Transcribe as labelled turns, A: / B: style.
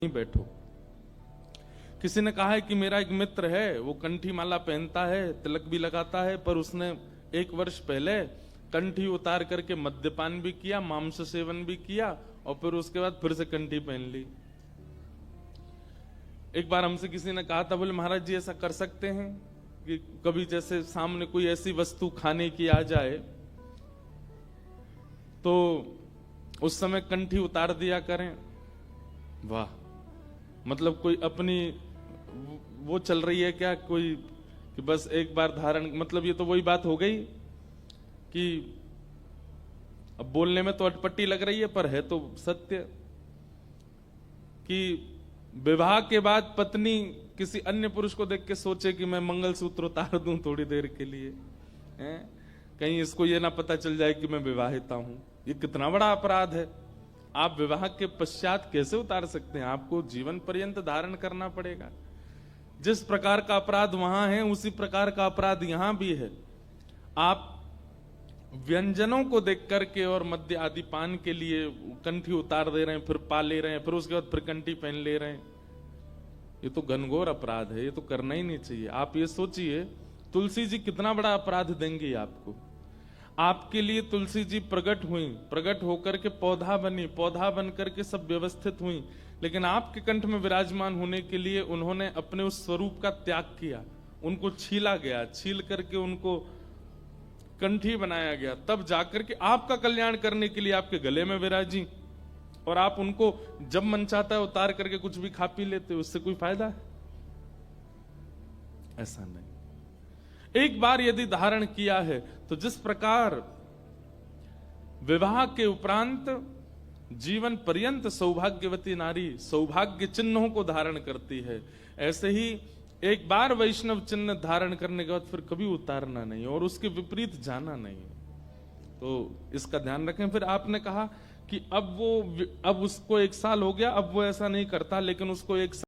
A: नहीं बैठो। किसी ने कहा है कि मेरा एक मित्र है, वो कंठी माला पहनता है, तिलक भी लगाता है, पर उसने 1 वर्ष पहले कंठी उतार करके मद्यपान भी किया, मांस सेवन भी किया और फिर उसके बाद फिर से कंठी पहन ली। एक बार हमसे किसी ने कहा था, बोले महाराज जी ऐसा कर सकते हैं कि कभी जैसे सामने कोई ऐसी वस्तु खाने की आ जाए तो उस समय कंठी उतार दिया करें। वाह, मतलब कोई अपनी वो चल रही है क्या कोई कि बस एक बार धारण, मतलब ये तो वही बात हो गई कि अब बोलने में तो अटपटी लग रही है पर है तो सत्य कि विवाह के बाद पत्नी किसी अन्य पुरुष को देख के सोचे कि मैं मंगलसूत्र उतार दूं थोड़ी देर के लिए, कहीं इसको ये ना पता चल जाए कि मैं विवाहिता हूं। ये कितना बड़ा अपराध है। आप विवाह के पश्चात कैसे उतार सकते हैं? आपको जीवन पर्यंत धारण करना पड़ेगा। जिस प्रकार का अपराध वहां है उसी प्रकार का अपराध यहां भी है। आप व्यंजनों को देख करके और मद्य आदि पान के लिए कंठी उतार दे रहे हैं, फिर पा ले रहे हैं, फिर उसके बाद फिर कंठी पहन ले रहे हैं। ये तो घनघोर अपराध है, ये तो करना ही नहीं चाहिए। आप ये सोचिए तुलसी जी कितना बड़ा अपराध देंगी आपको। आपके लिए तुलसी जी प्रकट हुई, प्रकट होकर के पौधा बनी, पौधा बन करके सब व्यवस्थित हुई, लेकिन आपके कंठ में विराजमान होने के लिए उन्होंने अपने उस स्वरूप का त्याग किया। उनको छीला गया, छील करके उनको कंठी बनाया गया, तब जाकर के आपका कल्याण करने के लिए आपके गले में विराजी, और आप उनको जब मन चाहता है उतार करके कुछ भी खा पी लेते हो। उससे कोई फायदा है? ऐसा नहीं। एक बार यदि धारण किया है तो जिस प्रकार विवाह के उपरांत जीवन पर्यंत सौभाग्यवती नारी सौभाग्य चिन्हों को धारण करती है, ऐसे ही एक बार वैष्णव चिन्ह धारण करने के बाद फिर कभी उतारना नहीं और उसके विपरीत जाना नहीं। तो इसका ध्यान रखें। फिर आपने कहा कि अब उसको 1 साल हो गया, अब वो ऐसा नहीं करता, लेकिन उसको 1 साल